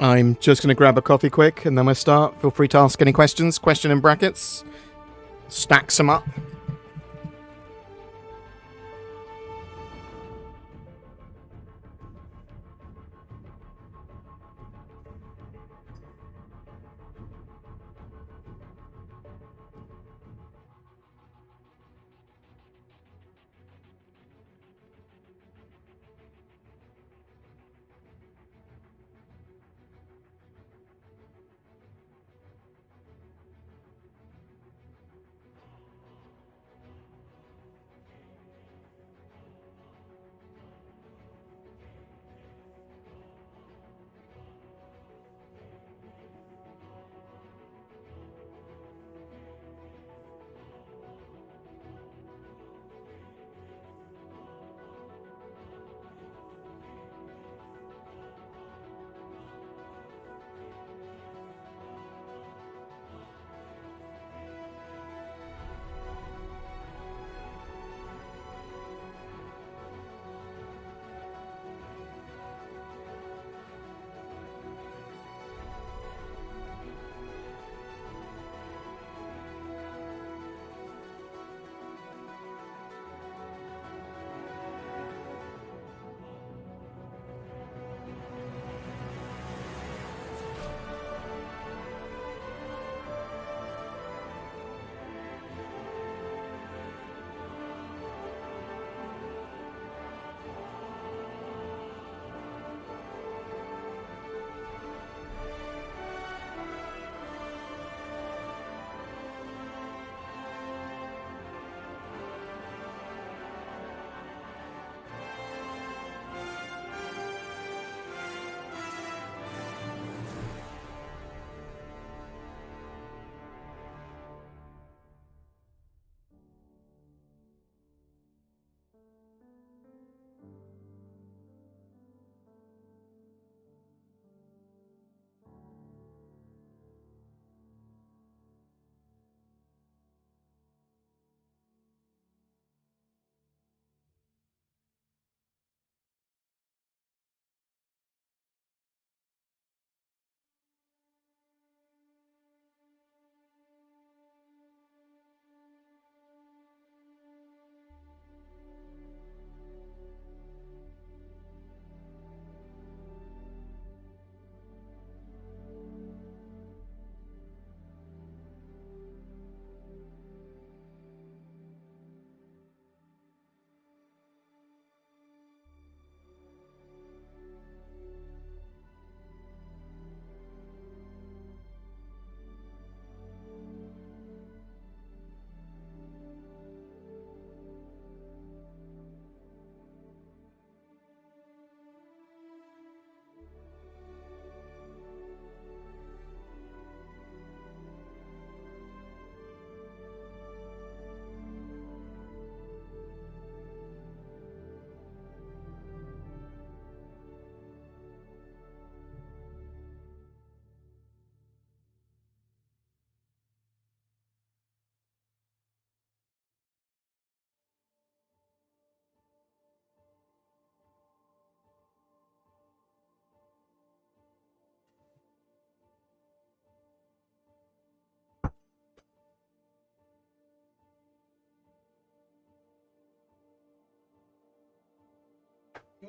I'm just going to grab a coffee quick and then we'll start. Feel free to ask any questions. Question in brackets. Stacks them up.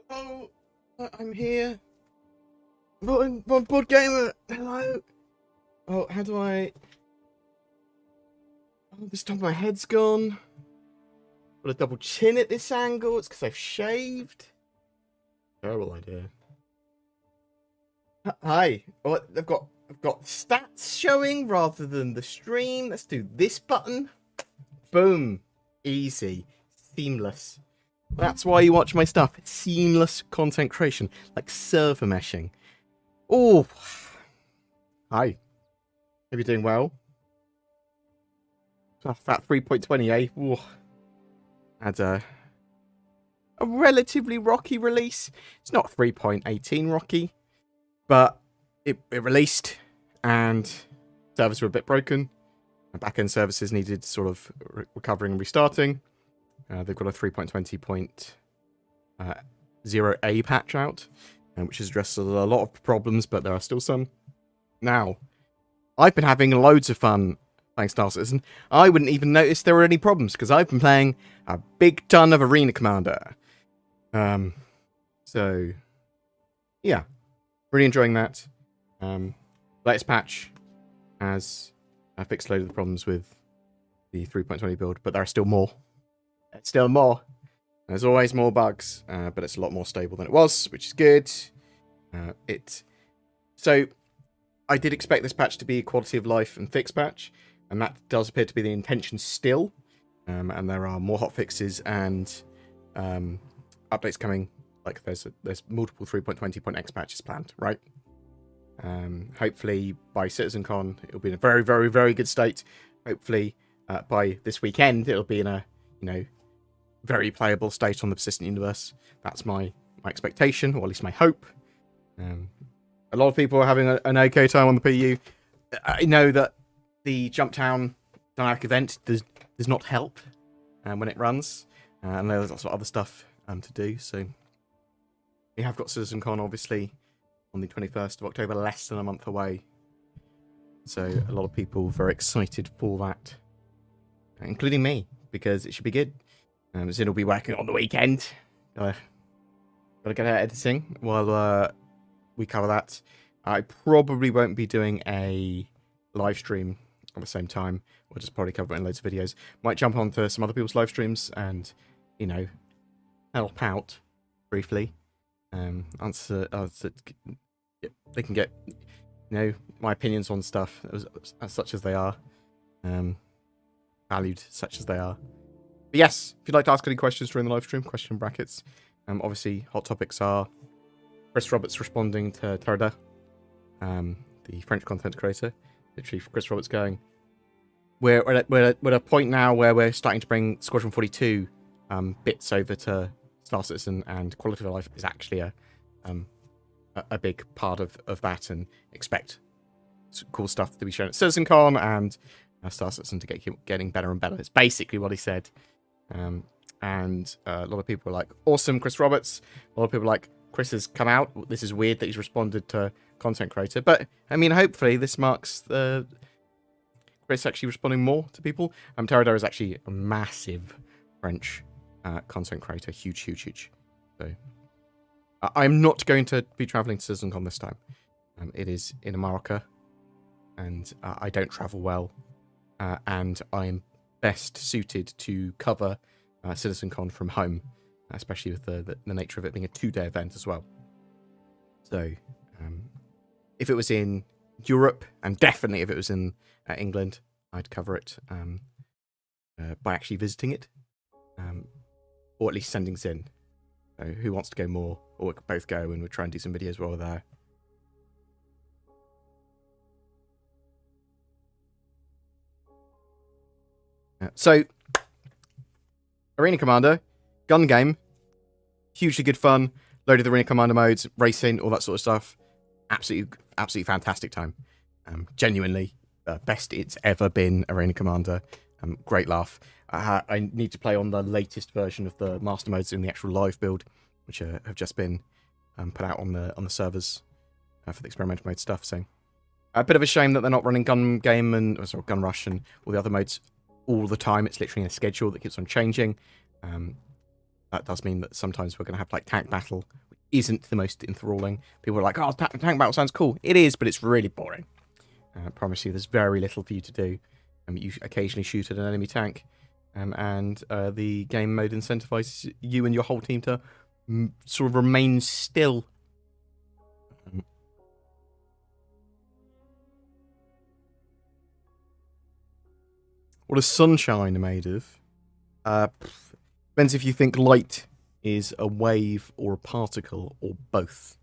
Hello, I'm here. BoredGamer, hello. Oh, how do I... Oh, this top of my head's gone. Got a double chin at this angle. It's because I've shaved. Terrible idea. Hi. Oh, I've got stats showing rather than the stream. Let's do this button. Boom. Easy. Seamless. That's why you watch my stuff. Seamless content creation, like server meshing. Oh, hi. Hope you're doing well. That 3.20, eh? Ooh. Had a relatively rocky release. It's not 3.18 rocky, but it released and servers were a bit broken. Backend services needed sort of recovering and restarting. They've got a 3.20.0a patch out. which has addressed a lot of problems, but there are still some. Now, I've been having loads of fun playing Star Citizen. I wouldn't even notice there were any problems because I've been playing a big ton of Arena Commander. So, yeah, really enjoying that. Latest patch has fixed a load of the problems with the 3.20 build, but there are still more. Still more. There's always more bugs, but it's a lot more stable than it was, which is good. So I did expect this patch to be a quality of life and fix patch, and that does appear to be the intention still. And there are more hotfixes and updates coming. Like there's multiple 3.20.x patches planned, right? Hopefully by CitizenCon it'll be in a very, very, very good state. Hopefully by this weekend it'll be in a very playable state on the persistent universe. That's my expectation, or at least my hope. A lot of people are having an okay time on the PU. I know that the Jumptown dynamic event does not help when it runs, and there's lots of other stuff to do. So we have got CitizenCon obviously on the 21st of October, less than a month away. So a lot of people very excited for that, including me, because it should be good. Zin will be working on the weekend. Gotta get out editing while we cover that. I probably won't be doing a live stream at the same time. We'll just probably cover it in loads of videos. Might jump onto some other people's live streams and, help out briefly. Answer, they can get, my opinions on stuff as such as they are. Valued such as they are. But yes, if you'd like to ask any questions during the live stream, question brackets. Obviously, hot topics are Chris Roberts responding to Terada, the French content creator. Literally, Chris Roberts going, we're at a point now where we're starting to bring Squadron 42 bits over to Star Citizen, and quality of life is actually a big part of that, and expect cool stuff to be shown at CitizenCon and Star Citizen to getting better and better. It's basically what he said. And a lot of people are like, awesome, Chris Roberts. A lot of people are like, Chris has come out. This is weird that he's responded to content creator. But, I mean, hopefully this marks Chris actually responding more to people. Terada is actually a massive French content creator. Huge, huge, huge. So, I'm not going to be traveling to CitizenCon this time. It is in America. And I don't travel well. And I'm best suited to cover CitizenCon from home, especially with the nature of it being a 2-day event as well. So, if it was in Europe, and definitely if it was in England, I'd cover it by actually visiting it, or at least sending Zin. So, who wants to go more, or we could both go and we'll try and do some videos while we're there. So, Arena Commander, gun game, hugely good fun, loaded the Arena Commander modes, racing, all that sort of stuff. Absolutely fantastic time. Genuinely, best it's ever been, Arena Commander. Great laugh. I need to play on the latest version of the master modes in the actual live build, which have just been put out on the servers for the experimental mode stuff. So, a bit of a shame that they're not running gun game and gun rush and all the other modes all the time. It's literally a schedule that keeps on changing. That does mean that sometimes we're going to have like tank battle, which isn't the most enthralling. People are like, oh, tank battle sounds cool. It is, but it's really boring. I promise you, there's very little for you to do. You occasionally shoot at an enemy tank, and the game mode incentivizes you and your whole team to sort of remain still. What is sunshine made of? Depends if you think light is a wave or a particle or both.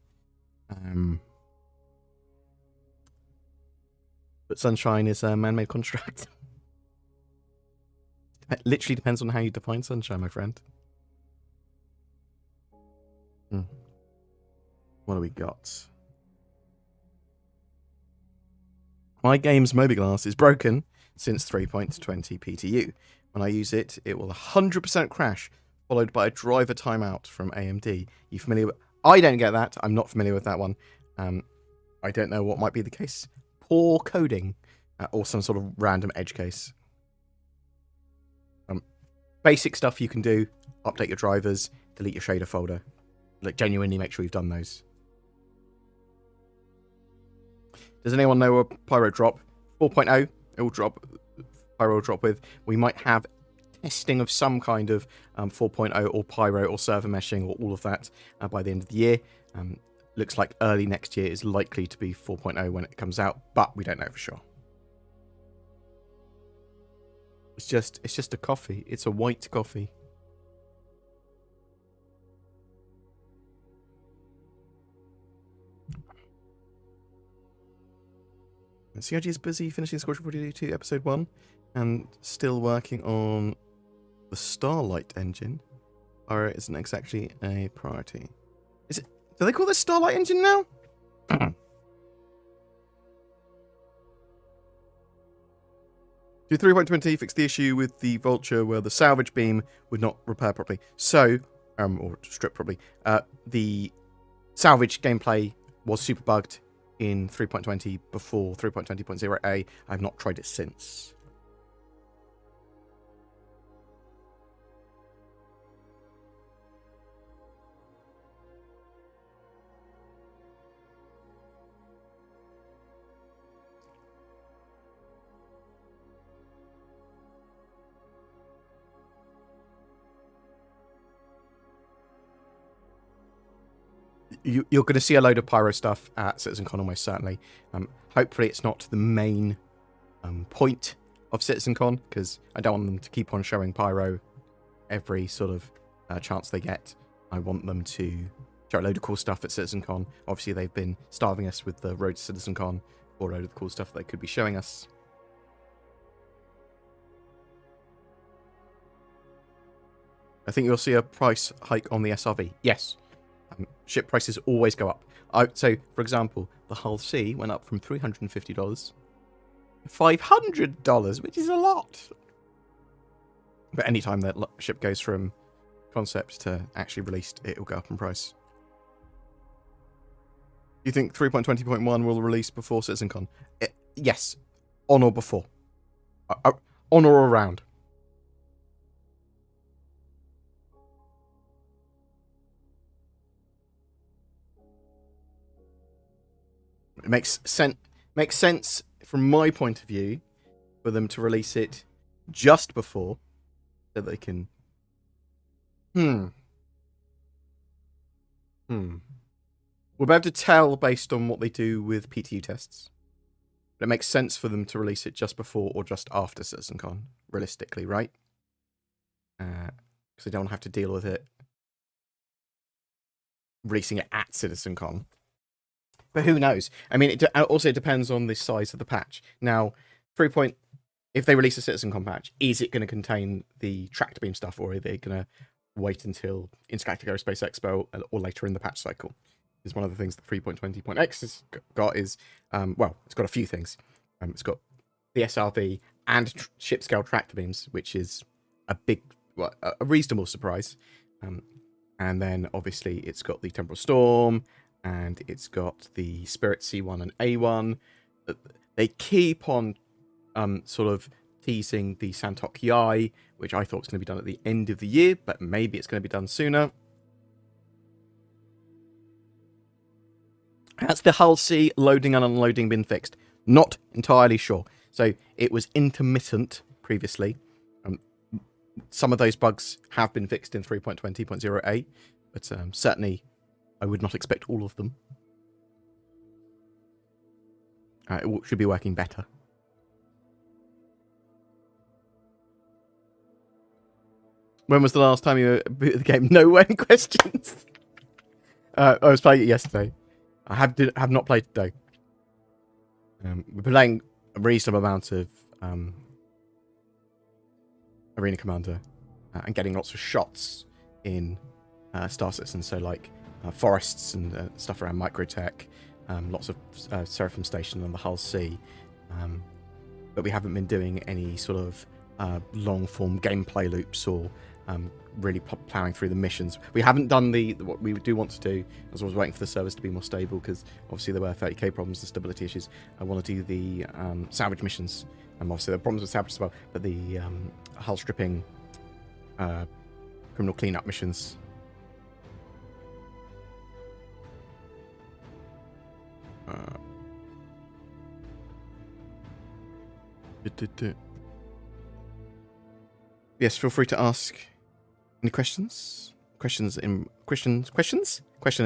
But sunshine is a man-made construct. It literally depends on how you define sunshine, my friend. What do we got? My game's Mobiglass is broken since 3.20 PTU. When I use it, it will 100% crash, followed by a driver timeout from AMD. You familiar with... I don't get that. I'm not familiar with that one. I don't know what might be the case. Poor coding or some sort of random edge case. Basic stuff you can do. Update your drivers. Delete your shader folder. Like, genuinely make sure you've done those. Does anyone know what Pyro drop? 4.0, it will drop. Pyro will drop with. We might have testing of some kind of 4.0 or Pyro or server meshing or all of that by the end of the year. Looks like early next year is likely to be 4.0 when it comes out, but we don't know for sure. It's just a coffee. It's a white coffee. CIG is busy finishing Squadron 42 episode 1 and still working on the Starlight engine. Or isn't exactly a priority. Is it? Do they call this Starlight engine now? Do 3.20 fix the issue with the Vulture where the salvage beam would not repair properly. So, or strip properly. The salvage gameplay was super bugged in 3.20 before 3.20.0a. I've not tried it since. You're going to see a load of Pyro stuff at CitizenCon almost certainly. Hopefully it's not the main point of CitizenCon, because I don't want them to keep on showing Pyro every sort of chance they get. I want them to show a load of cool stuff at CitizenCon. Obviously they've been starving us with the road to CitizenCon for a load of the cool stuff they could be showing us. I think you'll see a price hike on the SRV. Yes. Ship prices always go up. So, for example, the Hull C went up from $350 to $500, which is a lot. But anytime that ship goes from concept to actually released, it will go up in price. Do you think 3.20.1 will release before CitizenCon? Yes. On or before. On or around. It makes sense from my point of view for them to release it just before, so they can. We'll be able to tell based on what they do with PTU tests. But it makes sense for them to release it just before or just after CitizenCon, realistically, right? Because they don't have to deal with it releasing it at CitizenCon. But who knows? I mean, it also depends on the size of the patch. Now, if they release a CitizenCon patch, is it going to contain the tractor beam stuff, or are they going to wait until Intergalactic Aerospace Expo or later in the patch cycle? Is one of the things that 3.20.x has got is, well, it's got a few things. It's got the SRV and ship scale tractor beams, which is a reasonable surprise. And then obviously it's got the Temporal Storm, and it's got the Spirit C1 and A1. They keep on sort of teasing the Santok Yai, which I thought was going to be done at the end of the year, but maybe it's going to be done sooner. Has the Hull C loading and unloading been fixed? Not entirely sure. So it was intermittent previously. Some of those bugs have been fixed in 3.20.0a, but certainly I would not expect all of them. It should be working better. When was the last time you booted the game? No when questions. I was playing it yesterday. I have not played today. We're playing a reasonable amount of Arena Commander and getting lots of shots in Star Citizen. So like forests and stuff around Microtech, lots of Seraphim Station on the Hull C. But we haven't been doing any sort of long-form gameplay loops or really plowing through the missions. We haven't done what we do want to do, as I was waiting for the servers to be more stable, because obviously there were 30k problems and stability issues. I want to do the salvage missions. Obviously there are problems with salvage as well, but the hull stripping, criminal cleanup missions. Yes, feel free to ask any questions. Question in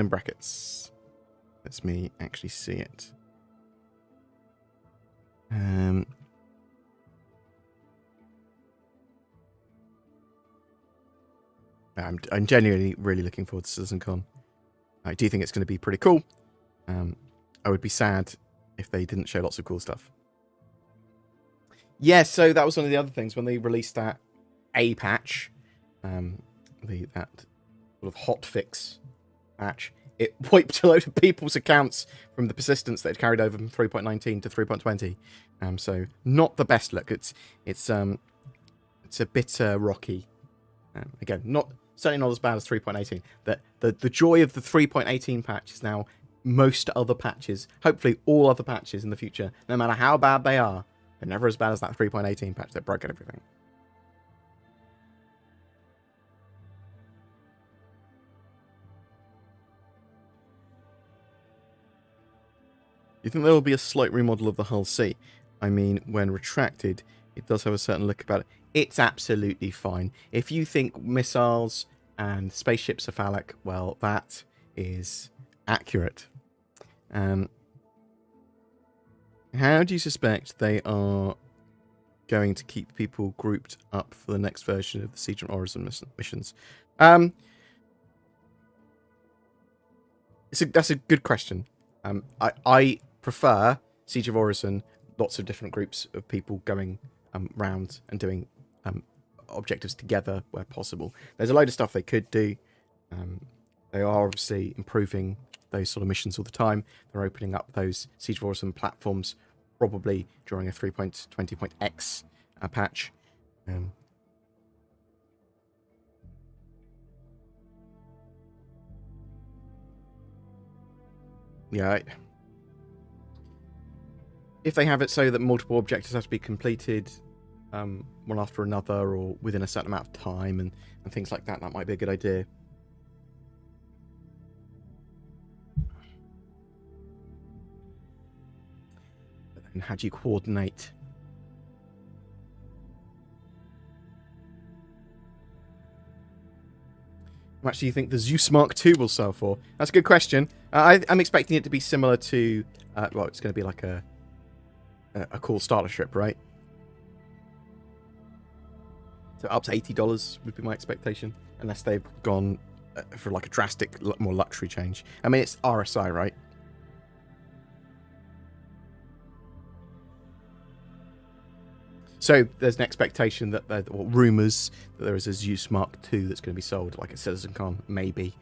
brackets. Let's me actually see it. I'm genuinely really looking forward to CitizenCon. I do think it's going to be pretty cool. I would be sad if they didn't show lots of cool stuff. Yeah, so that was one of the other things when they released that A patch, that sort of hotfix patch. It wiped a load of people's accounts from the persistence that had carried over from 3.19 to 3.20. So not the best look. It's a bit rocky. Again, certainly not as bad as 3.18. The joy of the 3.18 patch is now most other patches, hopefully all other patches in the future, no matter how bad they are, they're never as bad as that 3.18 patch that broke everything. You think there will be a slight remodel of the hull C? I mean, when retracted, it does have a certain look about it. It's absolutely fine. If you think missiles and spaceships are phallic, well, that is accurate. How do you suspect they are going to keep people grouped up for the next version of the Siege of Orison missions? That's a good question. I prefer Siege of Orison, lots of different groups of people going round and doing objectives together where possible. There's a load of stuff they could do. They are obviously improving those sort of missions all the time. They're opening up those Siege of Orison platforms probably during a 3.20.x patch. Yeah. If they have it so that multiple objectives have to be completed one after another or within a certain amount of time and things like that, that might be a good idea. But then how do you coordinate? How much do you think the Zeus Mark II will sell for? That's a good question. I'm expecting it to be similar to... well, it's going to be like a cool starter ship, right? So up to $80 would be my expectation, unless they've gone for like a drastic, more luxury change. I mean, it's RSI, right? So there's an expectation that or rumours that there is a Zeus Mark II that's going to be sold, like a CitizenCon, maybe.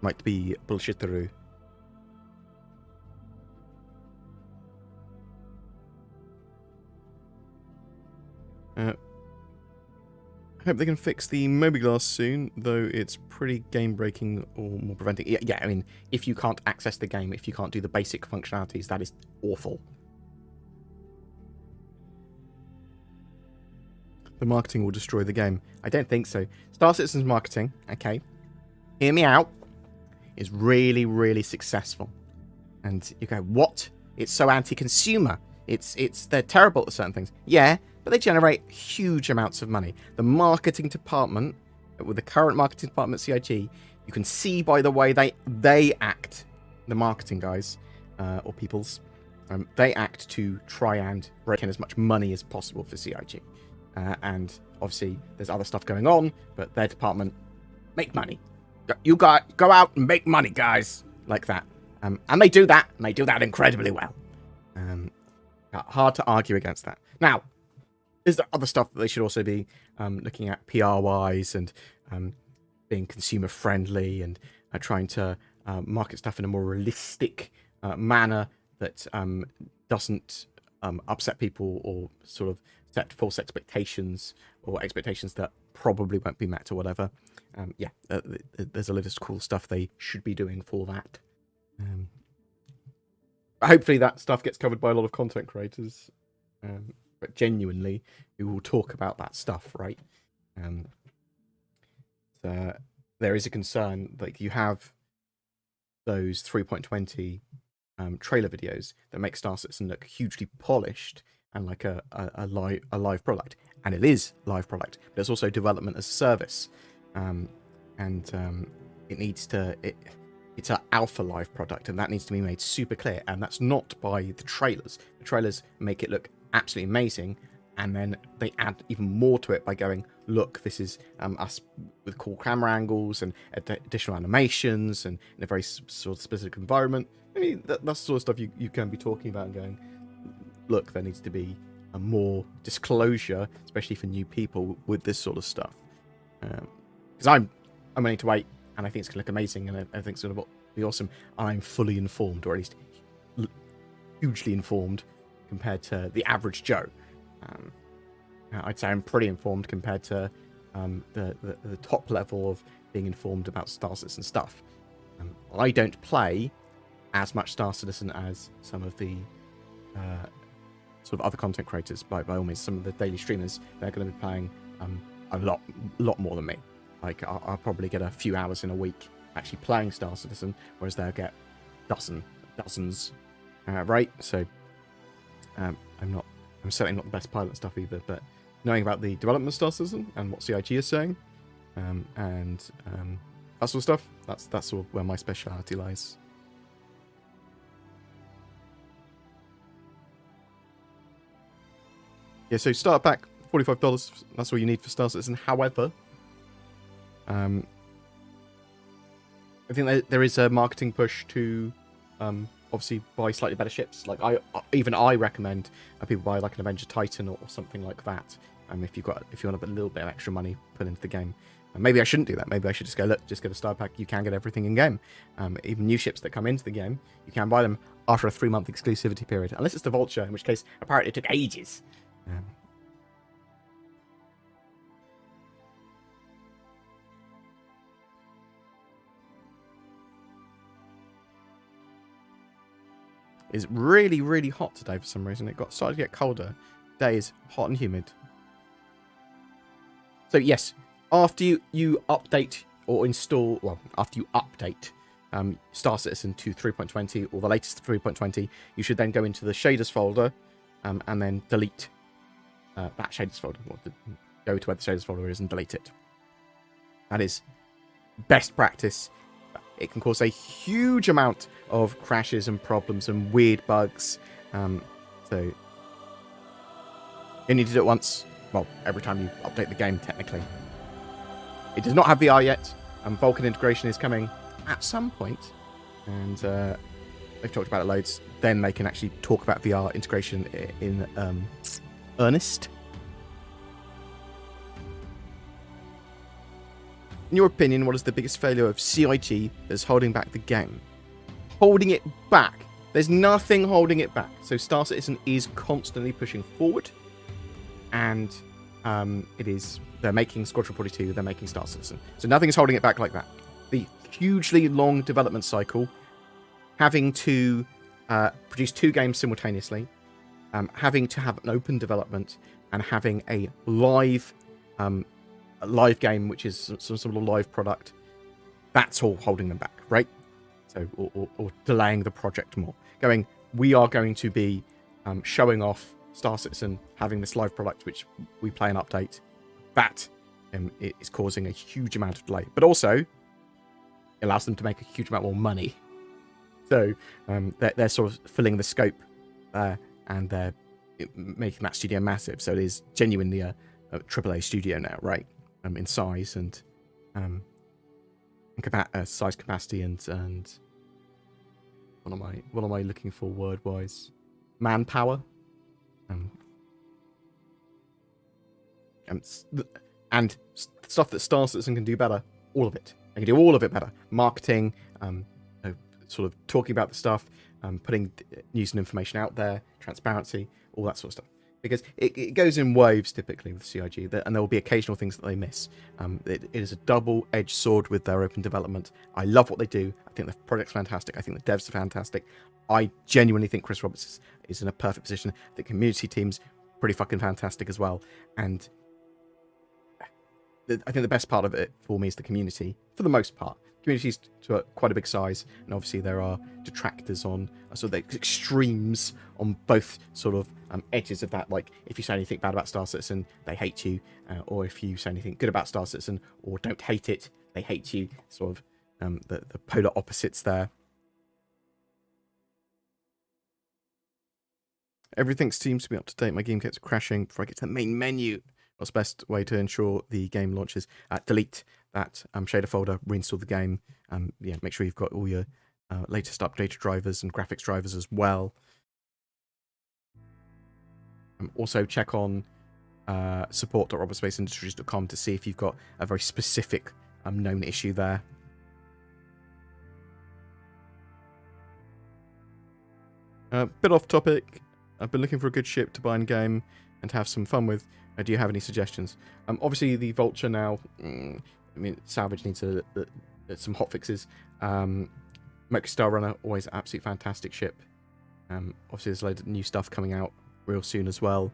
Might be bullshitteru. I hope they can fix the mobiGlass soon, though it's pretty game-breaking or more preventing... Yeah, I mean, if you can't access the game, if you can't do the basic functionalities, that is awful. The marketing will destroy the game. I don't think so. Star Citizen's marketing, okay, hear me out, is really, really successful. And you go, what? It's so anti-consumer. They're terrible at certain things. Yeah, but they generate huge amounts of money. The marketing department, with the current marketing department at CIG, you can see by the way they act, the marketing guys, or peoples, they act to try and rake in as much money as possible for CIG. And obviously there's other stuff going on, but their department, make money. You go out and make money, guys. Like that. And they do that, and they do that incredibly well. Hard to argue against that. Now, is there other stuff that they should also be looking at PR-wise and being consumer-friendly and trying to market stuff in a more realistic manner that doesn't upset people or sort of set false expectations or expectations that probably won't be met or whatever. There's a lot of cool stuff they should be doing for that. Hopefully that stuff gets covered by a lot of content creators, but genuinely who will talk about that stuff, right? There is a concern, like you have those 3.20 trailer videos that make Star Citizen look hugely polished and like a live product, and it is live product, but it's also development as a service, it needs to it's an alpha live product, and that needs to be made super clear, and that's not by the trailers. The trailers make it look absolutely amazing, and then they add even more to it by going, look, this is us with cool camera angles and additional animations and in a very sort of specific environment. I mean, that's the sort of stuff you can be talking about and going, look, there needs to be a more disclosure, especially for new people with this sort of stuff. Because I'm willing to wait, and I think it's going to look amazing, and I think it's going to be awesome. I'm fully informed, or at least hugely informed, compared to the average Joe. I'd say I'm pretty informed compared to the top level of being informed about Star Citizen stuff. I don't play as much Star Citizen as some of the sort of other content creators, by all means. Some of the daily streamers, they're going to be playing a lot more than me. Like, I'll probably get a few hours in a week actually playing Star Citizen, whereas they'll get dozens, right? So I'm certainly not the best pilot stuff either, but knowing about the development of Star Citizen and what CIG is saying, and that sort of stuff, that's sort of where my speciality lies. Yeah, so start pack, $45. That's all you need for Star Citizen. However, I think there is a marketing push to obviously buy slightly better ships. Like I recommend people buy like an Avenger Titan or something like that. If you want to put a little bit of extra money put into the game. Maybe I shouldn't do that. Maybe I should just go, look, just get a starter pack. You can get everything in game. Even new ships that come into the game, you can buy them after a 3-month exclusivity period, unless it's the Vulture, in which case apparently it took ages. It's really, really hot today for some reason. It started to get colder. Day is hot and humid. So yes, after you update or install, well, after you update Star Citizen to 3.20 or the latest 3.20, you should then go into the shaders folder and then delete that shaders folder. Or go to where the shaders folder is and delete it. That is best practice. It can cause a huge amount of crashes and problems and weird bugs. So you need to do it once. Well, every time you update the game, technically. It does not have VR yet. Vulkan integration is coming at some point, and they've talked about it loads. Then they can actually talk about VR integration in earnest. In your opinion, what is the biggest failure of CIG that's holding back the game? Holding it back. There's nothing holding it back. So Star Citizen is constantly pushing forward, and they're making Squadron 42, they're making Star Citizen. So nothing is holding it back like that. The hugely long development cycle, having to produce 2 games simultaneously, having to have an open development, and having a live game, which is some sort of live product, that's all holding them back, right? So, or delaying the project more. We are going to be showing off Star Citizen, having this live product, which we play and update. That is causing a huge amount of delay, but also it allows them to make a huge amount more money. So they're sort of filling the scope there, and they're making that studio massive. So it is genuinely a AAA studio now, right? In size and size capacity and what am I looking for word wise? Manpower. And stuff that Star Citizen can do better. All of it. They can do all of it better. Marketing, sort of talking about the stuff, putting news and information out there, transparency, all that sort of stuff. Because it goes in waves typically with CIG, and there will be occasional things that they miss. It is a double-edged sword with their open development. I love what they do. I think the project's fantastic. I think the devs are fantastic. I genuinely think Chris Roberts is in a perfect position. The community team's pretty fucking fantastic as well. And I think the best part of it for me is the community, for the most part. Community's to quite a big size, and obviously there are detractors on sort of the extremes on both sort of edges of that. Like, if you say anything bad about Star Citizen, they hate you, or if you say anything good about Star Citizen or don't hate it, they hate you. Sort of the polar opposites there. Everything seems to be up to date. My game keeps crashing before I get to the main menu. What's the best way to ensure the game launches? Delete that shader folder, reinstall the game. Yeah, make sure you've got all your latest updated drivers and graphics drivers as well. Also check on support.robertspacindustries.com to see if you've got a very specific known issue there. Bit off topic. I've been looking for a good ship to buy in game and to have some fun with. Do you have any suggestions? Obviously, the Vulture now, I mean, Salvage needs some hot fixes. Mercury Star Runner, always an absolutely fantastic ship. Obviously, there's loads of new stuff coming out real soon as well,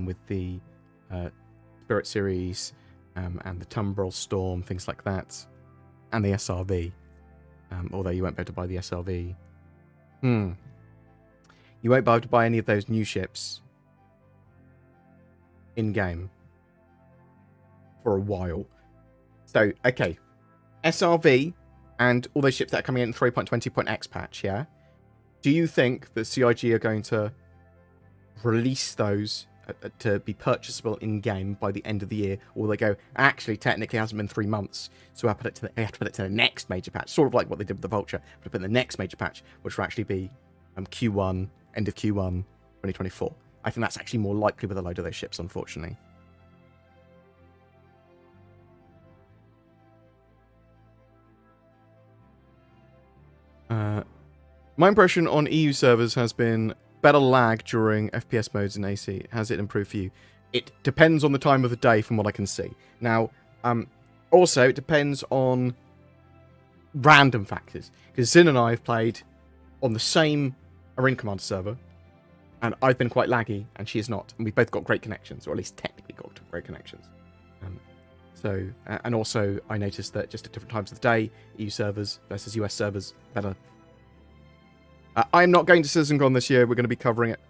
with the Spirit series and the Tumbrel Storm, things like that, and the SRV. Although you won't be able to buy the SRV. You won't be able to buy any of those new ships in-game for a while. So, okay. SRV and all those ships that are coming in 3.20.x patch, yeah? Do you think that CIG are going to release those to be purchasable in-game by the end of the year? Or they go, actually, technically it hasn't been 3 months, so I have to put it to the next major patch. Sort of like what they did with the Vulture, but put in the next major patch, which will actually be Q1, end of Q1 2024. I think that's actually more likely with a load of those ships, unfortunately. My impression on EU servers has been better lag during FPS modes in AC. Has it improved for you? It depends on the time of the day from what I can see. Now, also, it depends on random factors. Because Zin and I have played on the same Arena Commander server, and I've been quite laggy, and she is not. And we've both got great connections, or at least technically got great connections. And also, I noticed that just at different times of the day, EU servers versus US servers, better. I'm not going to CitizenCon this year. We're going to be covering it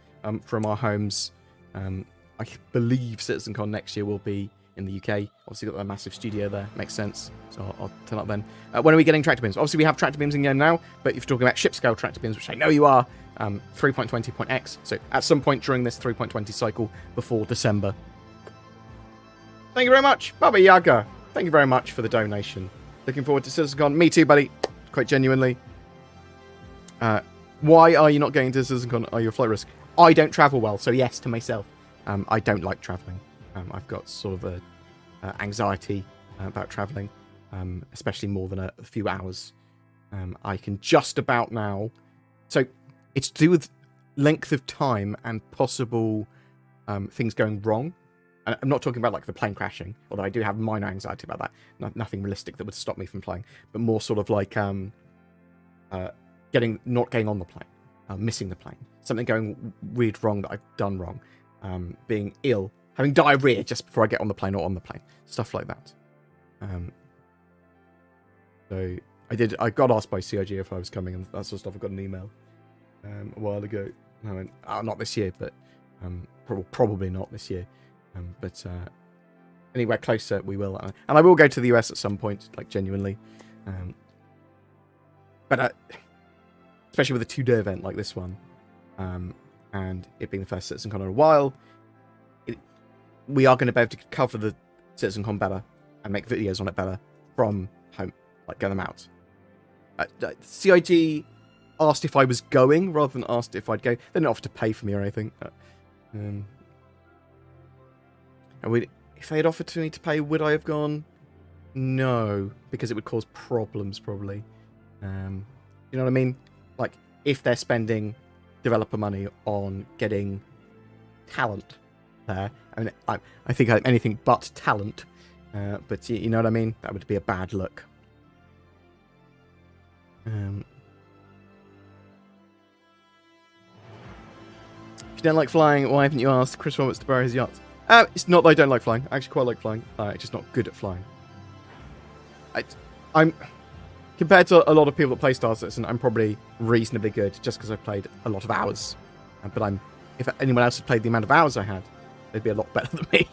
from our homes. I believe CitizenCon next year will be in the UK. Obviously, got that massive studio there. Makes sense. So I'll turn up then. When are we getting tractor beams? Obviously, we have tractor beams in game now, but if you're talking about ship scale tractor beams, which I know you are, 3.20.x. So at some point during this 3.20 cycle before December. Thank you very much, Baba Yaga. Thank you very much for the donation. Looking forward to CitizenCon. Me too, buddy. Quite genuinely. Why are you not going to CitizenCon? Are you a flight risk? I don't travel well, so yes to myself. I don't like traveling. I've got sort of anxiety about traveling, especially more than a few hours. I can just about now. So it's to do with length of time and possible things going wrong. And I'm not talking about like the plane crashing, although I do have minor anxiety about that. Nothing realistic that would stop me from flying, but more sort of like not getting on the plane, missing the plane, something going weird wrong that I've done wrong, being ill, having diarrhea just before I get on the plane or on the plane, stuff like that. So I got asked by CIG if I was coming and that sort of stuff. I got an email a while ago. I went, not this year, but probably not this year. But anywhere closer, we will. And I will go to the US at some point, like genuinely. But especially with a 2-day event like this one, and it being the first CitizenCon in a while, we are going to be able to cover the CitizenCon better and make videos on it better from home, like get them out. CIG asked if I was going rather than asked if I'd go. They didn't offer to pay for me or anything. If they had offered to me to pay, would I have gone? No, because it would cause problems probably. You know what I mean? Like, if they're spending developer money on getting talent there, I mean, I think anything but talent, but you know what I mean? That would be a bad look. If you don't like flying, why haven't you asked Chris Roberts to borrow his yacht? It's not that I don't like flying. I actually quite like flying. I'm just not good at flying. I'm compared to a lot of people that play Star Citizen, I'm probably reasonably good just because I've played a lot of hours. But if anyone else had played the amount of hours I had, they'd be a lot better than me.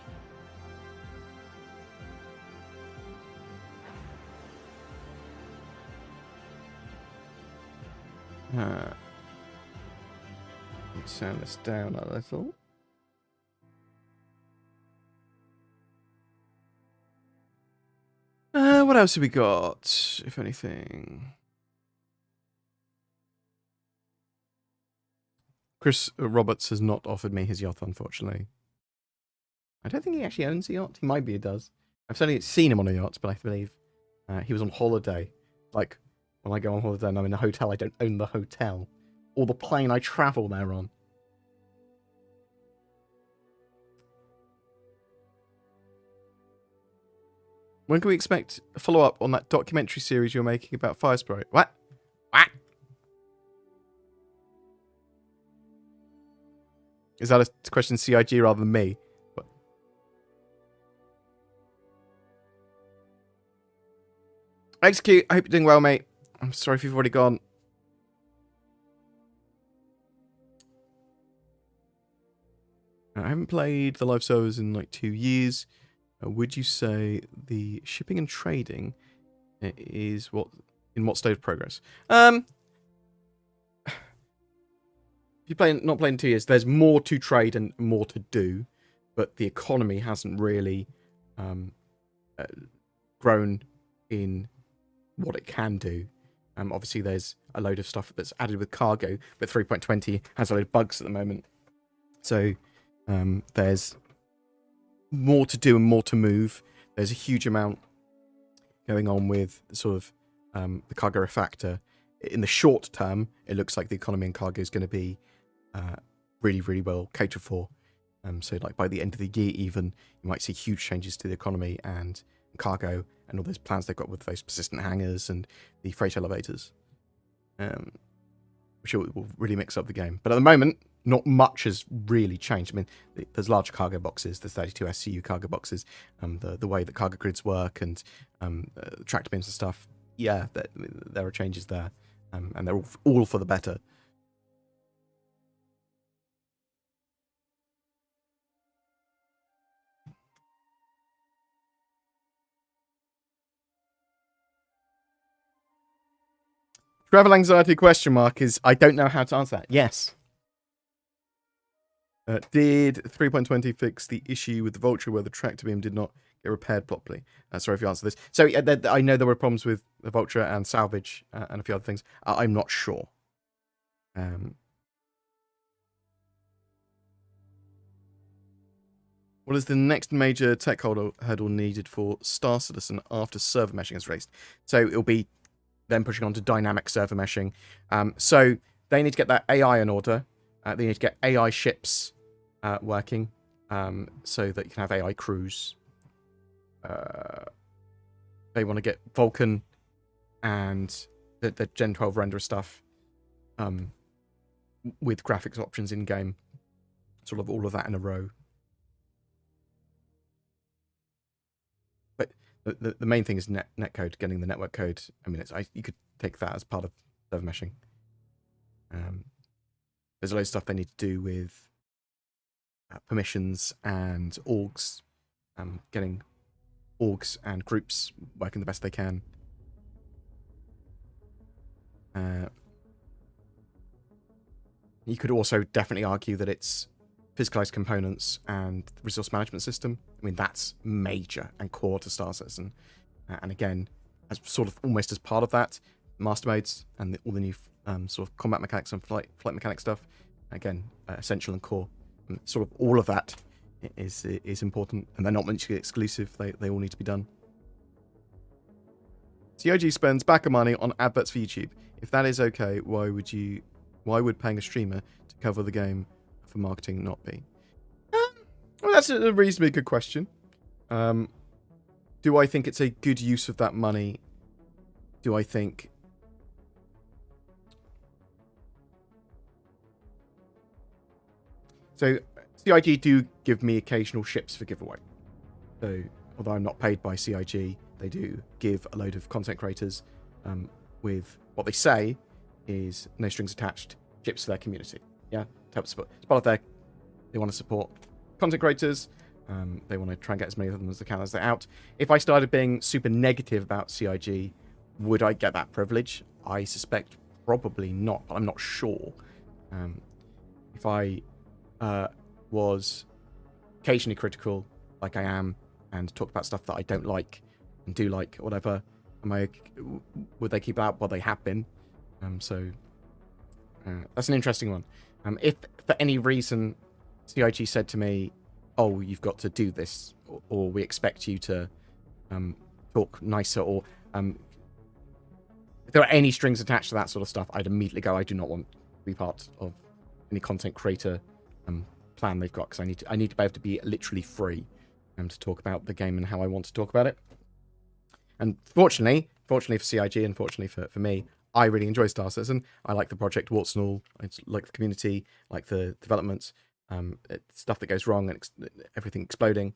Let's turn this down a little. What else have we got, if anything? Chris Roberts has not offered me his yacht, unfortunately. I don't think he actually owns a yacht. He might be, he does. I've certainly seen him on a yacht, but I believe he was on holiday. Like, when I go on holiday and I'm in a hotel, I don't own the hotel. Or the plane I travel there on. When can we expect a follow-up on that documentary series you're making about Firespray? What? What? Is that a question CIG rather than me? What? Execute, I hope you're doing well, mate. I'm sorry if you've already gone. I haven't played the live servers in like 2 years. Would you say the shipping and trading is in what state of progress? If you're not playing in 2 years, there's more to trade and more to do, but the economy hasn't really grown in what it can do. Obviously, there's a load of stuff that's added with cargo, but 3.20 has a load of bugs at the moment. So there's more to do and more to move. There's a huge amount going on with sort of the cargo factor. In the short term, it looks like the economy and cargo is going to be really, really well catered for. So like by the end of the year even, you might see huge changes to the economy and cargo and all those plans they've got with those persistent hangars and the freight elevators, which will really mix up the game. But at the moment, not much has really changed. I mean, there's larger cargo boxes, there's 32 SCU cargo boxes, the way that cargo grids work and tractor beams and stuff. Yeah, there are changes there, and they're all for the better. Travel anxiety question mark is, I don't know how to answer that. Yes. Did 3.20 fix the issue with the Vulture where the tractor beam did not get repaired properly? Sorry if you answered this. So I know there were problems with the Vulture and salvage and a few other things. I'm not sure. What is the next major tech hurdle needed for Star Citizen after server meshing is released? So it'll be then pushing on to dynamic server meshing. So they need to get that AI in order. They need to get AI ships working so that you can have AI crews. They want to get Vulcan and the Gen 12 renderer stuff with graphics options in-game. Sort of all of that in a row. But the main thing is netcode, getting the network code. I mean, you could take that as part of server meshing. There's a lot of stuff they need to do with permissions and orgs, getting orgs and groups working the best they can. You could also definitely argue that it's physicalized components and the resource management system. I mean, that's major and core to Star Citizen. And again, as sort of almost as part of that, master modes and all the new sort of combat mechanics and flight mechanic stuff, again, essential and core. And sort of all of that is important, and they're not mutually exclusive. They all need to be done. CIG spends backer money on adverts for YouTube. If that is okay, why would paying a streamer to cover the game for marketing not be? Well, that's a reasonably good question. Do I think it's a good use of that money? Do I think... So, CIG do give me occasional ships for giveaway. So, although I'm not paid by CIG, they do give a load of content creators with what they say is no strings attached ships for their community. Yeah, to help support. It's part of their... They want to support content creators. They want to try and get as many of them as they can as they're out. If I started being super negative about CIG, would I get that privilege? I suspect probably not, but I'm not sure. If I was occasionally critical, like I am, and talk about stuff that I don't like and do like, or whatever, would they keep out? Well, they have been. So that's an interesting one. If for any reason CIG said to me, oh, you've got to do this, or we expect you to talk nicer, or if there are any strings attached to that sort of stuff, I'd immediately go, I do not want to be part of any content creator plan they've got, because I need to be able to be literally free to talk about the game and how I want to talk about it. And fortunately for CIG, and fortunately for me, I really enjoy Star Citizen. I like the project, warts and all. I like the community, like the development, stuff that goes wrong and everything exploding.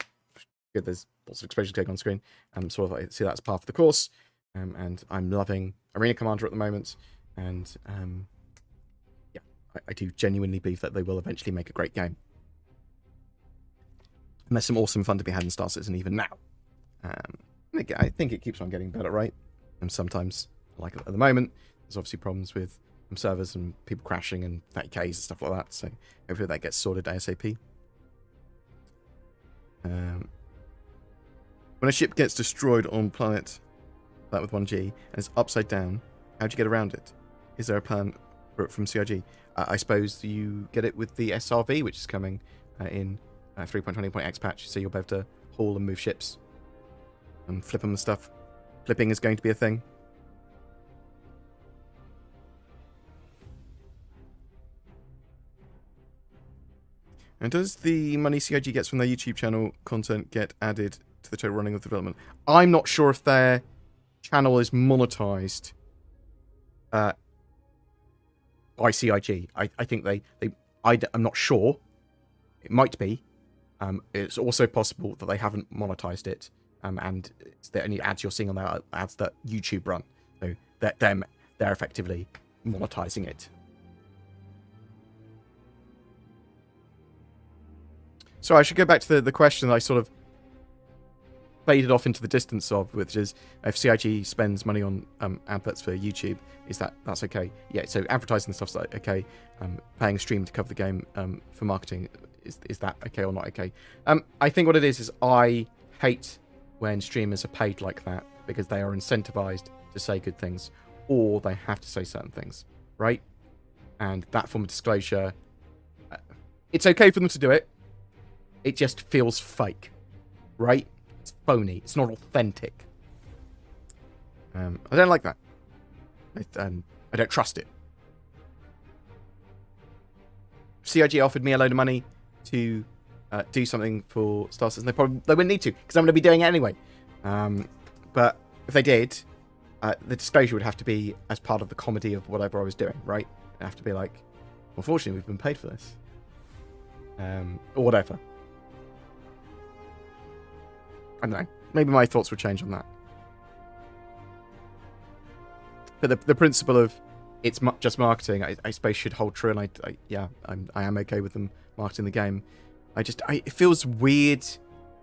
Good, there's lots of explosions going on screen. Sort of I see that as part of the course. And I'm loving Arena Commander at the moment. And yeah, I do genuinely believe that they will eventually make a great game. And there's some awesome fun to be had in Star Citizen even now. I think it keeps on getting better, right? And sometimes, like at the moment, there's obviously problems with servers and people crashing and 30Ks and stuff like that. So hopefully that gets sorted ASAP. When a ship gets destroyed on planet, that with 1G, and it's upside down, how do you get around it? Is there a plan for it from CIG? I suppose you get it with the SRV, which is coming in 3.20.x patch, so you'll be able to haul and move ships and flip them and stuff. Flipping is going to be a thing. And does the money CIG gets from their YouTube channel content get added to the total running of the development? I'm not sure if their channel is monetized by CIG. I think I'm not sure. It might be. It's also possible that they haven't monetized it, and it's the only ads you're seeing on there ads that YouTube run. So they're effectively monetizing it. So I should go back to the question that I sort of faded off into the distance of, which is if CIG spends money on adverts for YouTube, that's okay? Yeah, so advertising and stuff's okay. Paying a stream to cover the game for marketing, is that okay or not okay? I think what it is I hate when streamers are paid like that, because they are incentivized to say good things, or they have to say certain things, right? And that form of disclosure, it's okay for them to do it. It just feels fake, right? It's phony. It's not authentic. I don't like that. I don't trust it. CIG offered me a load of money to do something for Star Citizen. They wouldn't need to, because I'm going to be doing it anyway. But if they did, the disclosure would have to be as part of the comedy of whatever I was doing, right? It'd have to be like, unfortunately, we've been paid for this. Or whatever. I don't know. Maybe my thoughts would change on that. But the principle of it's just marketing, I suppose, should hold true. And I am okay with them marketing the game. It feels weird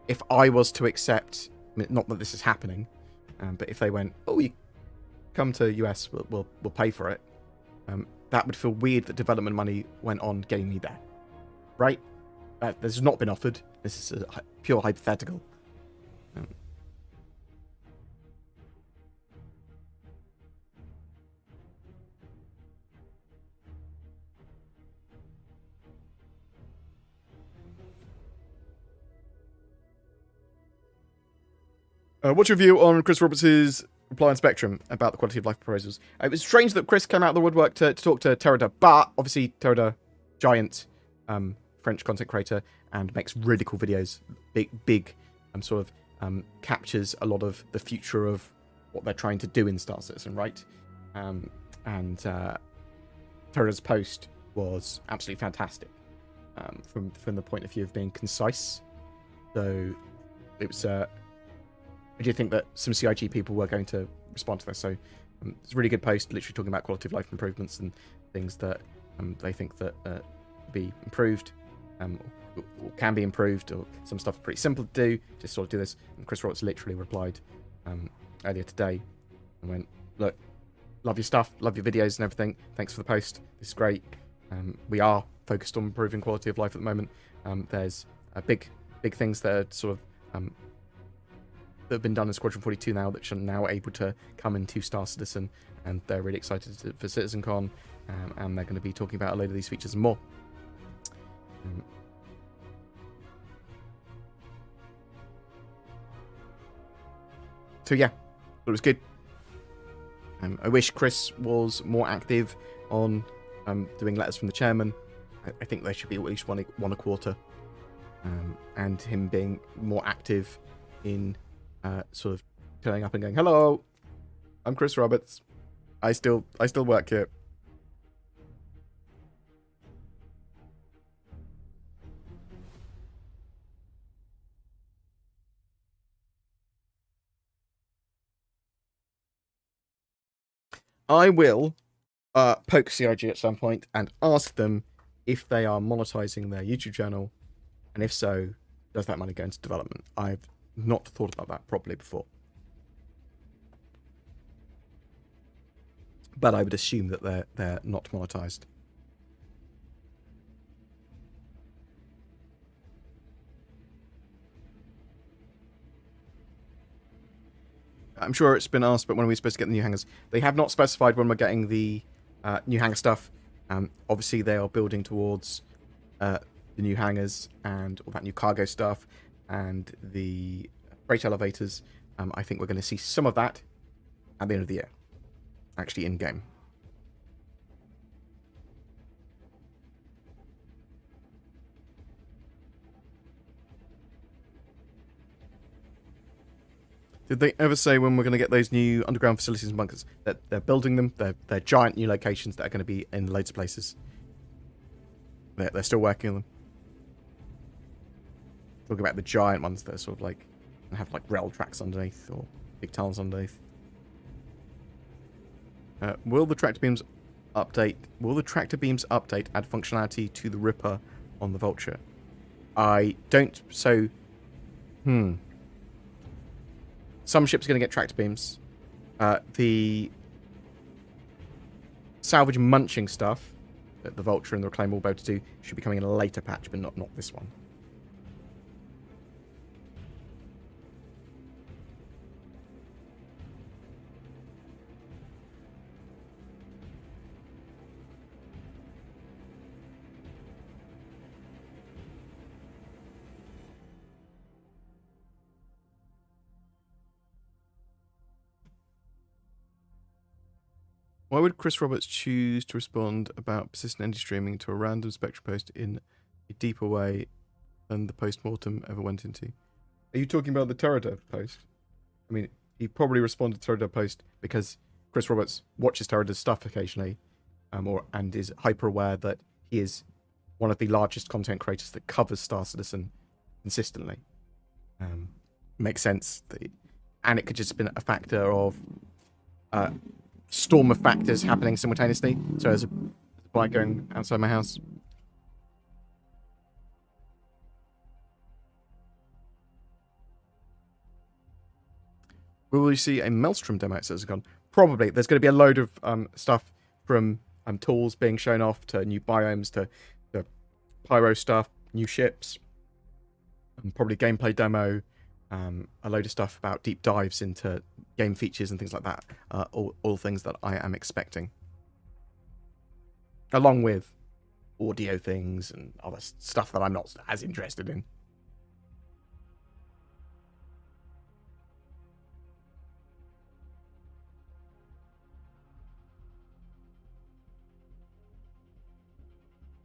if I was to accept, not that this is happening, but if they went, oh, you come to US, we'll pay for it. That would feel weird that development money went on getting me there, right? This has not been offered. This is a pure hypothetical. What's your view on Chris Roberts' reply on Spectrum about the quality of life proposals. It was strange that Chris came out of the woodwork to talk to Terada, but obviously Terada, giant French content creator, and makes really cool videos. Big, sort of captures a lot of the future of what they're trying to do in Star Citizen, right? And Terada's post was absolutely fantastic from the point of view of being concise. So it was. I do think that some CIG people were going to respond to this. So it's a really good post, literally talking about quality of life improvements and things that they think that be improved or can be improved, or some stuff pretty simple to do. Just sort of do this. And Chris Roberts literally replied earlier today and went, "Look, love your stuff, love your videos and everything. Thanks for the post. This is great. We are focused on improving quality of life at the moment. There's big things that are sort of that have been done in Squadron 42 now that are now able to come into Star Citizen, and they're really excited for CitizenCon, and they're going to be talking about a load of these features and more." So yeah, it was good. I wish Chris was more active on doing letters from the chairman. I think there should be at least one a quarter, and him being more active in sort of turning up and going, "Hello, I'm Chris Roberts. I still work here." I will poke CIG at some point and ask them if they are monetizing their YouTube channel, and if so, does that money go into development? I've not thought about that properly before, but I would assume that they're not monetized. I'm sure it's been asked, but when are we supposed to get the new hangars? They have not specified when we're getting the new hangar stuff. Obviously, they are building towards the new hangars and all that new cargo stuff and the freight elevators. I think we're going to see some of that at the end of the year, actually in-game. Did they ever say when we're going to get those new underground facilities and bunkers? That they're building them. They're giant new locations that are going to be in loads of places. They're still working on them. Talking about the giant ones that are sort of like have like rail tracks underneath or big tunnels underneath. Will the tractor beams update? Will the tractor beams update add functionality to the Ripper on the Vulture? I don't. So, some ships are going to get tractor beams. The salvage munching stuff that the Vulture and the Reclaim will be able to do should be coming in a later patch, but not this one. Why would Chris Roberts choose to respond about persistent energy streaming to a random Spectrum post in a deeper way than the post-mortem ever went into? Are you talking about the Terada post? I mean, he probably responded to Terada post because Chris Roberts watches Terada's stuff occasionally, and is hyper aware that he is one of the largest content creators that covers Star Citizen consistently. Makes sense. And it could just have been a factor of storm of factors happening simultaneously. So there's a bike going outside my house. Will we see a Maelstrom demo at CitizenCon? Probably. There's going to be a load of stuff from tools being shown off to new biomes to pyro stuff, new ships, and probably gameplay demo, a load of stuff about deep dives into game features and things like that. All things that I am expecting. Along with audio things and other stuff that I'm not as interested in.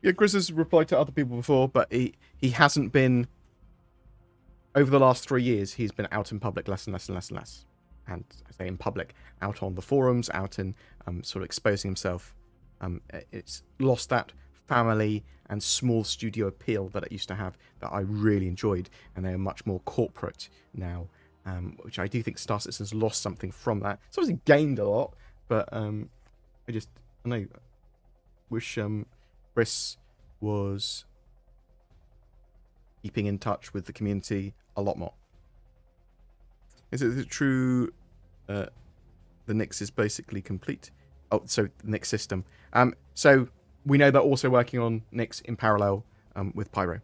Yeah, Chris has replied to other people before, but he hasn't been. Over the last 3 years, he's been out in public less and less and less and less. And I say in public, out on the forums, out in sort of exposing himself. It's lost that family and small studio appeal that it used to have that I really enjoyed, and they are much more corporate now, which I do think Star Citizen's lost something from that. It's obviously gained a lot, but I wish Chris was keeping in touch with the community a lot more. Is it true the Nix is basically complete? Oh, so the Nix system. So we know they're also working on Nix in parallel with Pyro.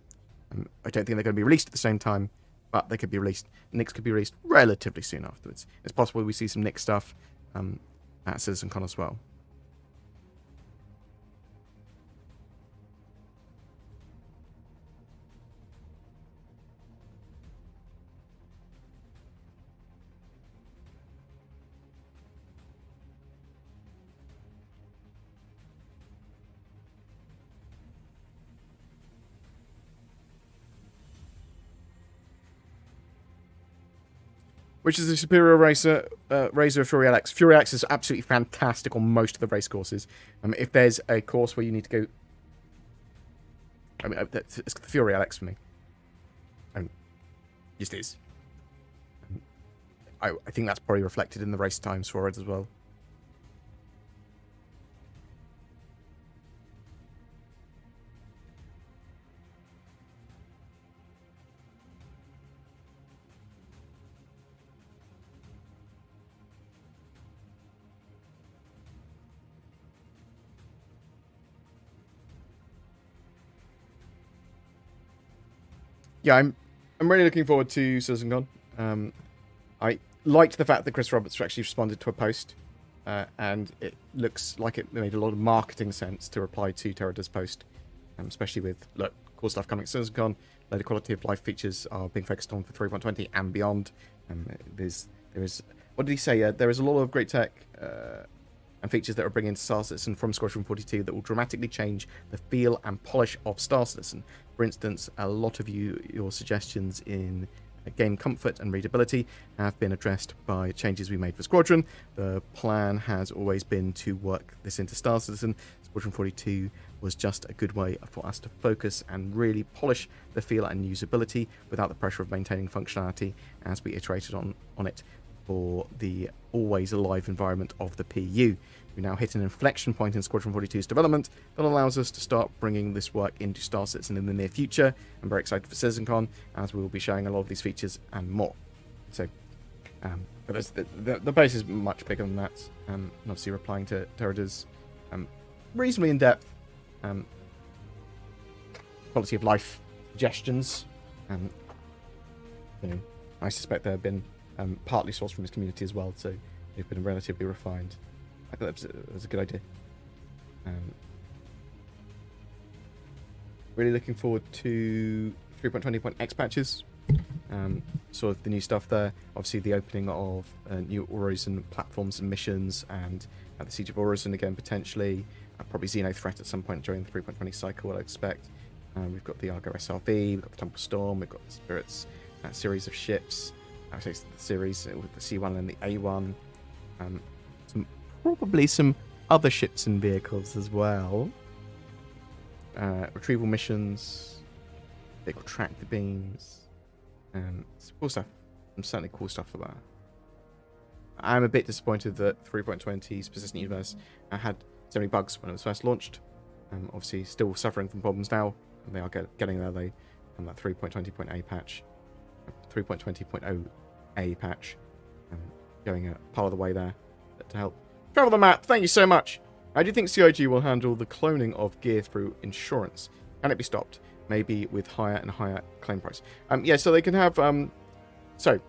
I don't think they're going to be released at the same time, but they could be released. Nix could be released relatively soon afterwards. It's possible we see some Nix stuff at CitizenCon as well. Which is the superior razor of Fury LX? Fury LX is absolutely fantastic on most of the race courses. If there's a course where you need to go... I mean, it's the Fury LX for me. Just is. I think that's probably reflected in the race times for it as well. Yeah, I'm really looking forward to CitizenCon. I liked the fact that Chris Roberts actually responded to a post, and it looks like it made a lot of marketing sense to reply to Terrada's post, especially with, look, cool stuff coming at CitizenCon, a load of quality of life features are being focused on for 3.20 and beyond. There is, what did he say? There is a lot of great tech and features that are bringing to Star Citizen from Squadron 42 that will dramatically change the feel and polish of Star Citizen. For instance, a lot of your suggestions in game comfort and readability have been addressed by changes we made for Squadron. The plan has always been to work this into Star Citizen. Squadron 42 was just a good way for us to focus and really polish the feel and usability without the pressure of maintaining functionality as we iterated on it for the always alive environment of the PU. We now hit an inflection point in Squadron 42's development that allows us to start bringing this work into Star Citizen in the near future. I'm very excited for CitizenCon, as we will be showing a lot of these features and more. So, but the base is much bigger than that. And obviously replying to Terrada's reasonably in-depth quality of life suggestions. I suspect there have been partly sourced from his community as well, so they've been relatively refined. I thought that was a good idea. Really looking forward to 3.20.x patches. Sort of the new stuff there. Obviously the opening of new Orison platforms and missions, and the Siege of Orison again potentially. Probably Xeno threat at some point during the 3.20 cycle, I'd expect. We've got the Argo SRV, we've got the Temple Storm, we've got the Spirits series of ships. Actually, the series with the C1 and the A1. Probably some other ships and vehicles as well. Retrieval missions. They've got tractor beams. Some cool stuff. Some certainly cool stuff for that. I'm a bit disappointed that 3.20's Persistent Universe had so many bugs when it was first launched. Obviously, still suffering from problems now. And they are getting there, though, on that 3.20.a patch. 3.20.0a patch. Going part of the way there to help. Travel the map, thank you so much. How do you think CIG will handle the cloning of gear through insurance? Can it be stopped? Maybe with higher and higher claim price. Yeah, so they can have so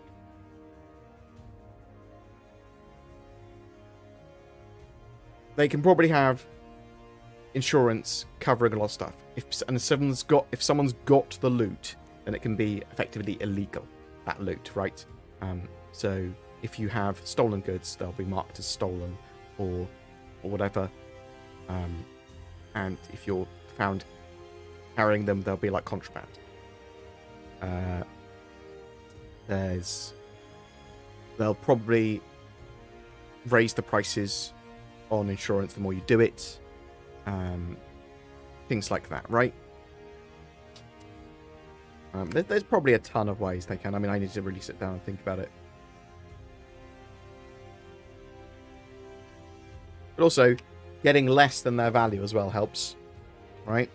they can probably have insurance covering a lot of stuff. If someone's got the loot, then it can be effectively illegal, that loot, right? So if you have stolen goods, they'll be marked as stolen or whatever. And if you're found carrying them, they'll be like contraband. They'll probably raise the prices on insurance the more you do it. Things like that, right? There's probably a ton of ways they can. I mean, I need to really sit down and think about it. But also, getting less than their value as well helps, right?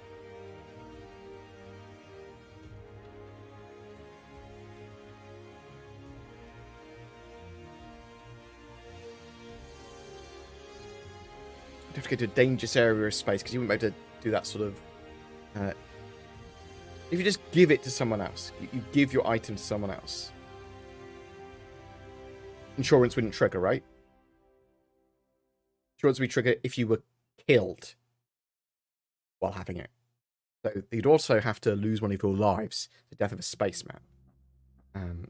You have to go to a dangerous area of space because you wouldn't be able to do that sort of... if you just give it to someone else, you give your item to someone else, insurance wouldn't trigger, right? Insurance would trigger if you were killed while having it. So you'd also have to lose one of your lives, the death of a spaceman. But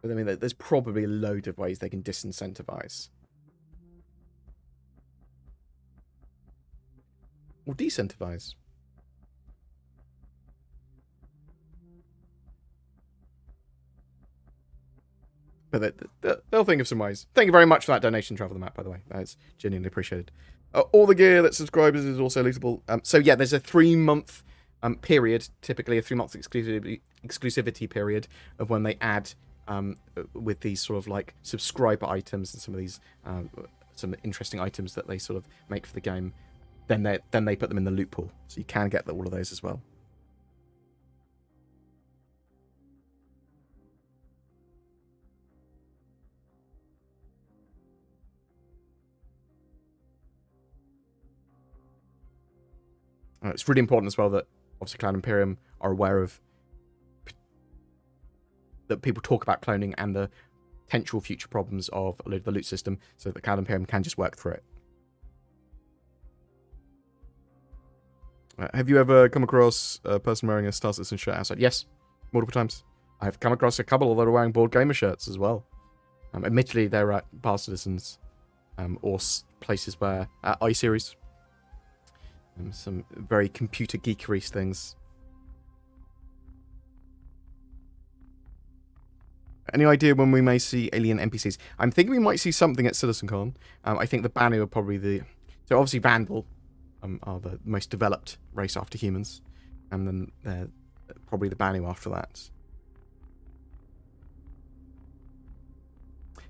I mean, there's probably a load of ways they can disincentivize. Or decentivize. But they'll think of some ways. Thank you very much for that donation, Travel the Map, by the way. That's genuinely appreciated. All the gear that subscribers is also lootable. So yeah, there's a 3-month period, typically a 3-month exclusivity period of when they add with these sort of like subscriber items and some of these some interesting items that they sort of make for the game. Then they put them in the loot pool, so you can get all of those as well. It's really important as well that obviously Cloud Imperium are aware of that people talk about cloning and the potential future problems of the loot system, so that Cloud Imperium can just work through it. Have you ever come across a person wearing a Star Citizen shirt outside? Yes, multiple times. I've come across a couple that are wearing BoredGamer shirts as well. Admittedly, they're at Bar Citizens or places where at iSeries. Some very computer geekery things. Any idea when we may see alien NPCs? I'm thinking we might see something at CitizenCon. I think the Banu are probably so obviously Vandal are the most developed race after humans, and then probably the Banu after that.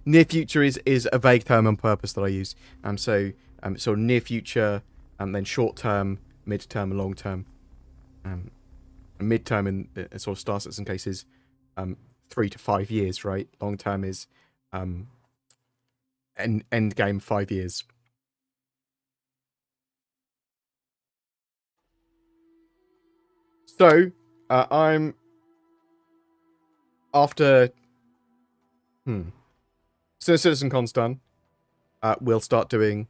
Near future is a vague term on purpose that I use. So near future, and then short term, mid term, and long term. Mid term in sort of Star Citizen cases, 3 to 5 years, right? Long term is end game 5 years. So I'm after so CitizenCon's done. We'll start doing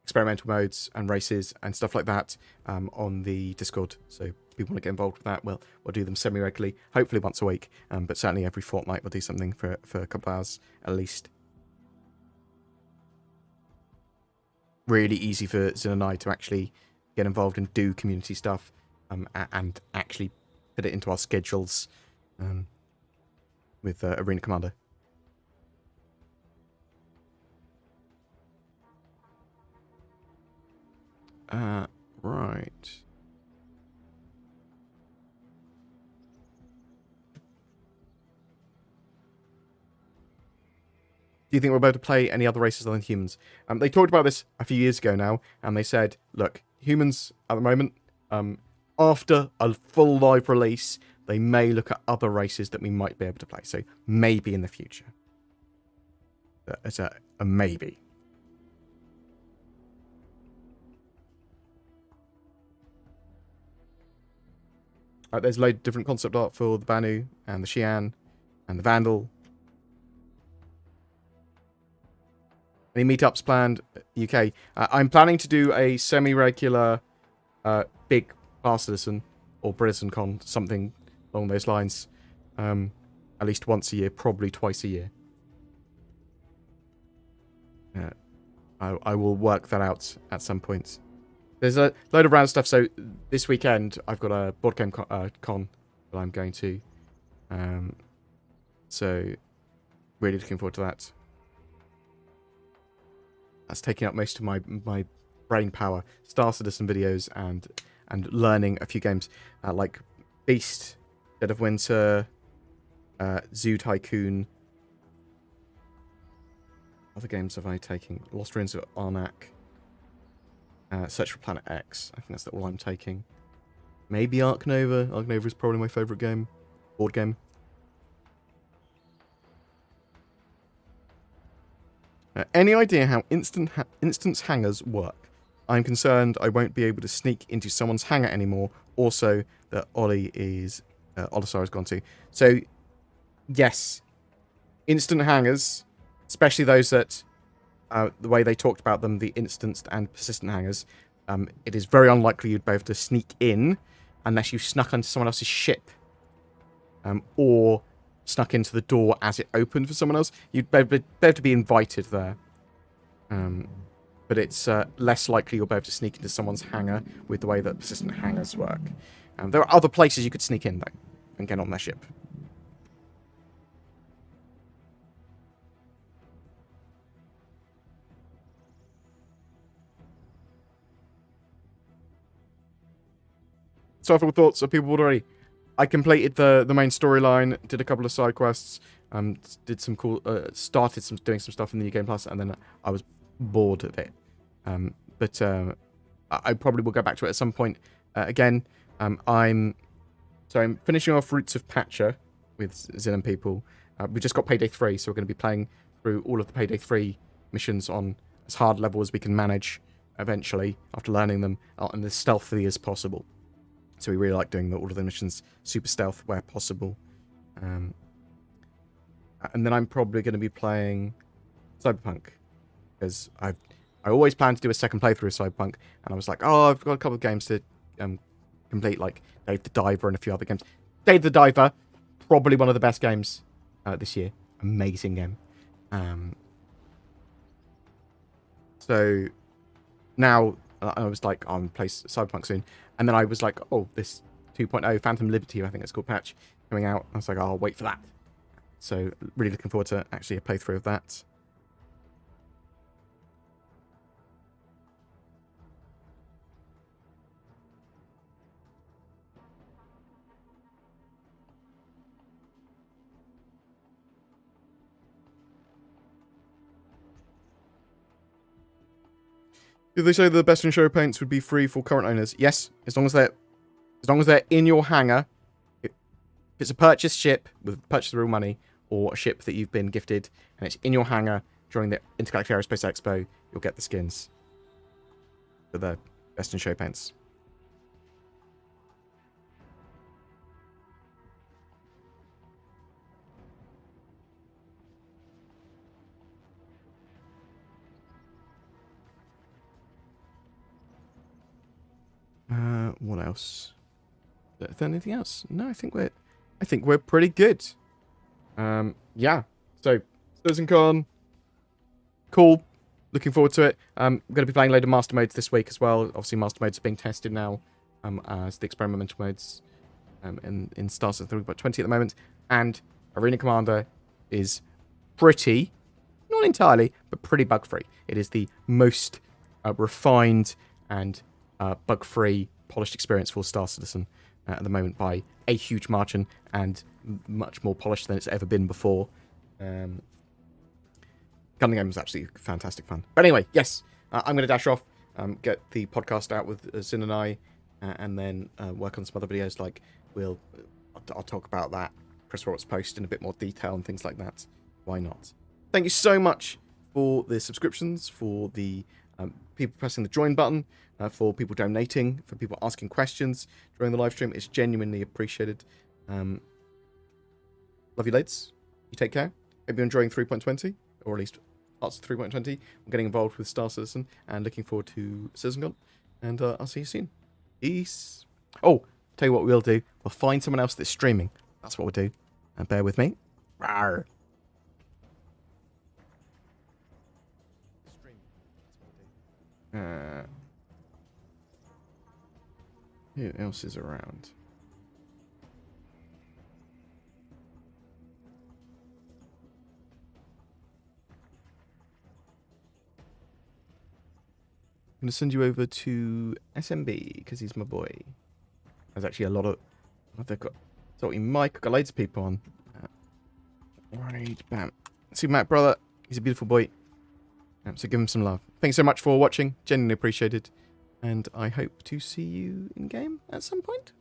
experimental modes and races and stuff like that on the Discord. So if people want to get involved with that, we'll do them semi-regularly, hopefully once a week, but certainly every fortnight we'll do something for a couple of hours at least. Really easy for Zin and I to actually get involved and do community stuff and actually put it into our schedules with Arena Commander. Right. Do you think we're about to play any other races other than humans? They talked about this a few years ago now, and they said, look, humans at the moment, after a full live release, they may look at other races that we might be able to play. So maybe in the future. It's a maybe. There's a load of different concept art for the Banu and the Xi'an and the Vandal. Any meetups planned? UK. I'm planning to do a semi-regular big Bar Citizen or BritisonCon, something along those lines. At least once a year, probably twice a year. I will work that out at some point. There's a load of random stuff. So this weekend, I've got a board game con that I'm going to. So really looking forward to that. That's taking up most of my brain power. Star Citizen videos and learning a few games like Beast, Dead of Winter, Zoo Tycoon. Other games have I taken? Lost Ruins of Arnak. Search for Planet X. I think that's all I'm taking. Maybe Ark Nova. Ark Nova is probably my favourite game. Board game. Any idea how instance hangers work? I'm concerned I won't be able to sneak into someone's hangar anymore. Also, that Olisar has gone to. So, yes. Instant hangers, especially those that the way they talked about them, the instanced and persistent hangers, it is very unlikely you'd be able to sneak in unless you snuck onto someone else's ship or snuck into the door as it opened for someone else. You'd be able to be invited there. But it's less likely you'll be able to sneak into someone's hangar with the way that persistent hangers work. There are other places you could sneak in, though, and get on their ship. So, final thoughts of people already. I completed the main storyline, did a couple of side quests, did some cool, started doing some stuff in the New Game Plus, and then I was bored of it. But I probably will go back to it at some point. Again, I'm finishing off Roots of Patcher with Zin and people. We just got Payday 3, so we're going to be playing through all of the Payday 3 missions on as hard level as we can manage eventually, after learning them, and as stealthily as possible. So we really like doing all of the missions super stealth where possible. And then I'm probably going to be playing Cyberpunk, because I always plan to do a second playthrough of Cyberpunk, and I was like, oh, I've got a couple of games to complete, like Dave the Diver and a few other games. Dave the Diver, probably one of the best games this year. Amazing game. So now I was like, I'm play Cyberpunk soon, and then I was like, oh, this 2.0 Phantom Liberty, I think it's called, patch coming out. I was like, oh, I'll wait for that. So really looking forward to actually a playthrough of that. Did they say the best in show paints would be free for current owners? Yes, as long as they're in your hangar. If it's a purchased ship with purchased real money, or a ship that you've been gifted and it's in your hangar during the Intergalactic Aerospace Expo, you'll get the skins for the best in show paints. What else? Is there anything else? No, I think we're pretty good. Yeah. So, CitizenCon, cool. Looking forward to it. I'm going to be playing a load of master modes this week as well. Obviously, master modes are being tested now as the experimental modes in Star Citizen 3.20 at the moment. And Arena Commander is pretty, not entirely, but pretty bug-free. It is the most refined and bug-free, polished experience for Star Citizen at the moment by a huge margin, and much more polished than it's ever been before. Gunning game was absolutely fantastic fun. But anyway, yes, I'm going to dash off, get the podcast out with Zin and I, and then work on some other videos. Like I'll talk about that Chris Roberts post in a bit more detail and things like that. Why not? Thank you so much for the subscriptions, for the people pressing the join button, for people donating, for people asking questions during the live stream. It's genuinely appreciated. Love you, lads. You take care. Hope you're enjoying 3.20, or at least parts of 3.20. I'm getting involved with Star Citizen and looking forward to CitizenCon. And I'll see you soon. Peace. Oh, tell you what we'll do. We'll find someone else that's streaming. That's what we'll do. And bear with me. Rawr. Who else is around? I'm going to send you over to SMB because he's my boy. There's actually a lot of... They've got Salty Mike. I've got loads of people on. Right, bam. Super Mac brother. He's a beautiful boy. So give him some love. Thanks so much for watching. Genuinely appreciated. And I hope to see you in game at some point.